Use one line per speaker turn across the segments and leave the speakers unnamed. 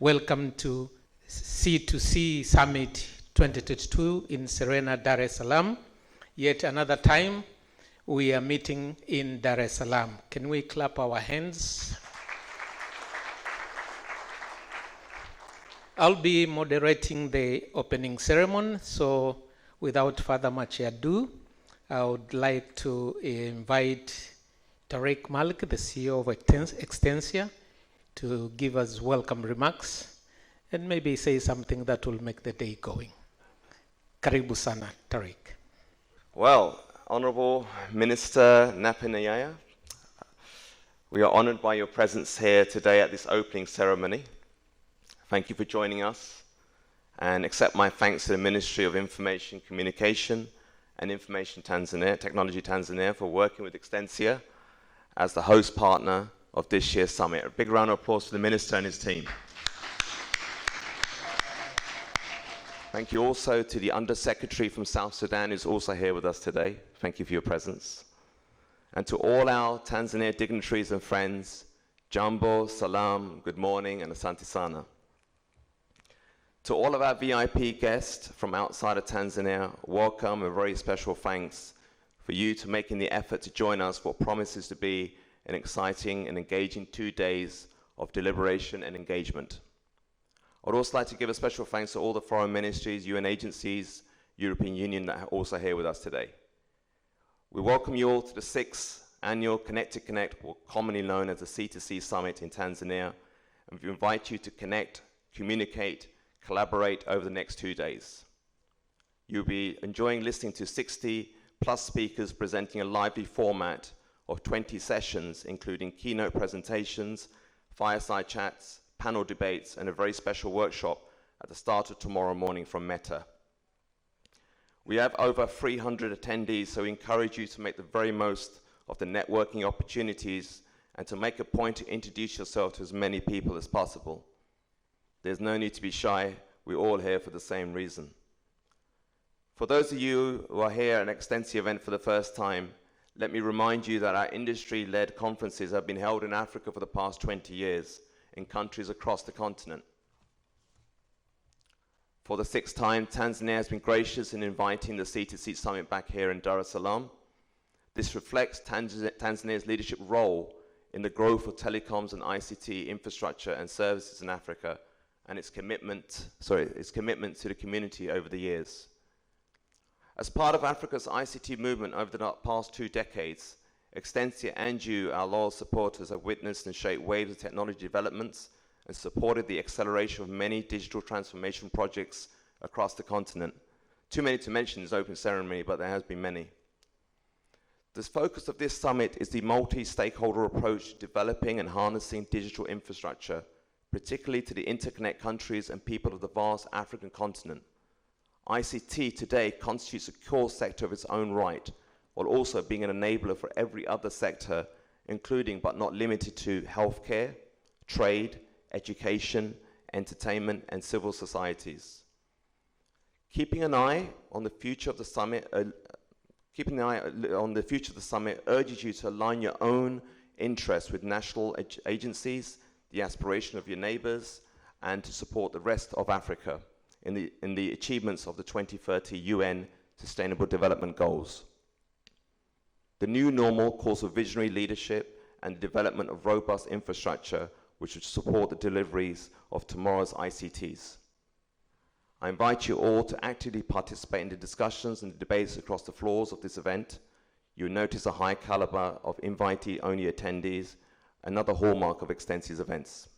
Welcome to C2C Summit 2022 in Serena, Dar es Salaam. Yet another time, we are meeting in Dar es Salaam. Can we clap our hands? I'll be moderating the opening ceremony, so without further much ado, I would like to invite Tariq Malik, the CEO of Extensia, to give us welcome remarks and maybe say something that will make the day going. Karibu sana, Tariq.
Well, Honorable Minister Napinayaya, we are honored by your presence here today at this opening ceremony. Thank you for joining us, and accept my thanks to the Ministry of Information Communication and Information Tanzania, Technology Tanzania, for working with Extensia as the host partner of this year's summit. A big round of applause for the Minister and his team. Thank you also to the Undersecretary from South Sudan, who's also here with us today. Thank you for your presence. And to all our Tanzania dignitaries and friends, Jambo, Salam, good morning, and Asante Sana. To all of our VIP guests from outside of Tanzania, welcome and very special thanks for you to making the effort to join us for what promises to be an exciting and engaging 2 days of deliberation and engagement. I would also like to give a special thanks to all the foreign ministries, UN agencies, European Union that are also here with us today. We welcome you all to the 6th annual Connected Connect, or commonly known as the C2C Summit in Tanzania, and we invite you to connect, communicate, collaborate over the next 2 days. You'll be enjoying listening to 60 plus speakers presenting a lively format of 20 sessions, including keynote presentations, fireside chats, panel debates, and a very special workshop at the start of tomorrow morning from Meta. We have over 300 attendees, so we encourage you to make the very most of the networking opportunities and to make a point to introduce yourself to as many people as possible. There's no need to be shy. We're all here for the same reason. For those of you who are here at an Extensia event for the first time, let me remind you that our industry-led conferences have been held in Africa for the past 20 years in countries across the continent. For the 6th time, Tanzania has been gracious in inviting the C2C Summit back here in Dar es Salaam. This reflects Tanzania's leadership role in the growth of telecoms and ICT infrastructure and services in Africa, and its commitment to the community over the years. As part of Africa's ICT movement over the past 2 decades, Extensia and you, our loyal supporters, have witnessed and shaped waves of technology developments and supported the acceleration of many digital transformation projects across the continent. Too many to mention in this open ceremony, but there has been many. The focus of this summit is the multi-stakeholder approach to developing and harnessing digital infrastructure, particularly to the interconnect countries and people of the vast African continent. ICT today constitutes a core sector of its own right, while also being an enabler for every other sector, including but not limited to healthcare, trade, education, entertainment, and civil societies. Keeping an eye on the future of the summit urges you to align your own interests with national agencies, the aspiration of your neighbors, and to support the rest of Africa in the achievements of the 2030 UN Sustainable Development Goals. The new normal calls for visionary leadership and the development of robust infrastructure which would support the deliveries of tomorrow's ICTs. I invite you all to actively participate in the discussions and the debates across the floors of this event. You'll notice a high caliber of invitee-only attendees, another hallmark of Extensia's events.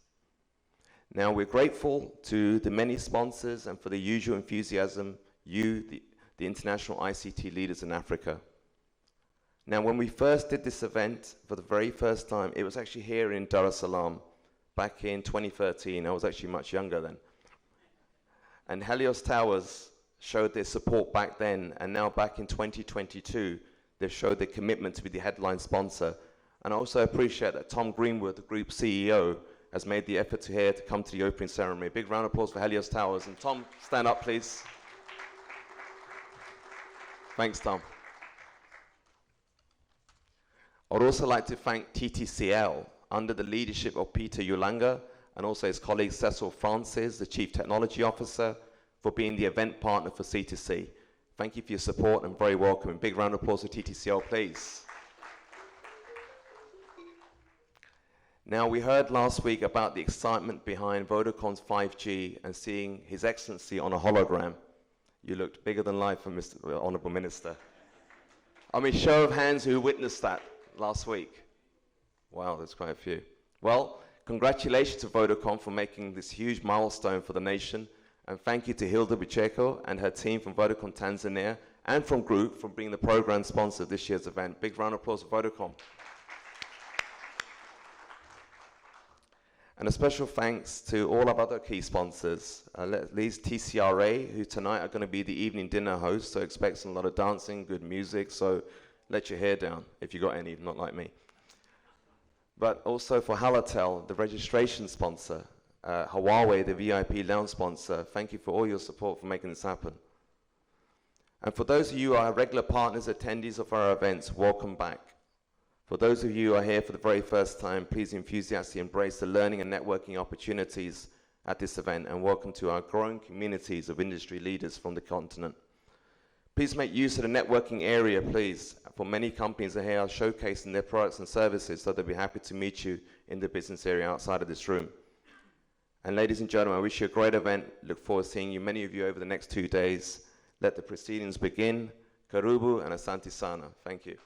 Now, we're grateful to the many sponsors and for the usual enthusiasm, the international ICT leaders in Africa. Now, when we first did this event for the very first time, it was actually here in Dar es Salaam back in 2013. I was actually much younger then. And Helios Towers showed their support back then, and now back in 2022, they've showed their commitment to be the headline sponsor. And I also appreciate that Tom Greenwood, the group CEO, has made the effort to come to the opening ceremony. Big round of applause for Helios Towers. And Tom, stand up, please. Thanks, Tom. I would also like to thank TTCL under the leadership of Peter Yulanga and also his colleague Cecil Francis, the Chief Technology Officer, for being the event partner for C2C. Thank you for your support and very welcome. And big round of applause for TTCL, please. Now, we heard last week about the excitement behind Vodacom's 5G and seeing His Excellency on a hologram. You looked bigger than life, Mr. Honourable Minister. I mean, show of hands who witnessed that last week. Wow, there's quite a few. Well, congratulations to Vodacom for making this huge milestone for the nation. And thank you to Hilda Bicheko and her team from Vodacom Tanzania and from Group for being the program sponsor of this year's event. Big round of applause for Vodacom. And a special thanks to all our other key sponsors, at least TCRA, who tonight are going to be the evening dinner hosts, so expect a lot of dancing, good music, so let your hair down if you got any, not like me. But also for Halatel, the registration sponsor, Huawei, the VIP lounge sponsor, thank you for all your support for making this happen. And for those of you who are regular partners, attendees of our events, welcome back. For those of you who are here for the very first time, please enthusiastically embrace the learning and networking opportunities at this event, and welcome to our growing communities of industry leaders from the continent. Please make use of the networking area, please. For many companies are here showcasing their products and services, so they'll be happy to meet you in the business area outside of this room. And ladies and gentlemen, I wish you a great event. Look forward to seeing you, many of you, over the next 2 days. Let the proceedings begin. Karibu and asante sana. Thank you.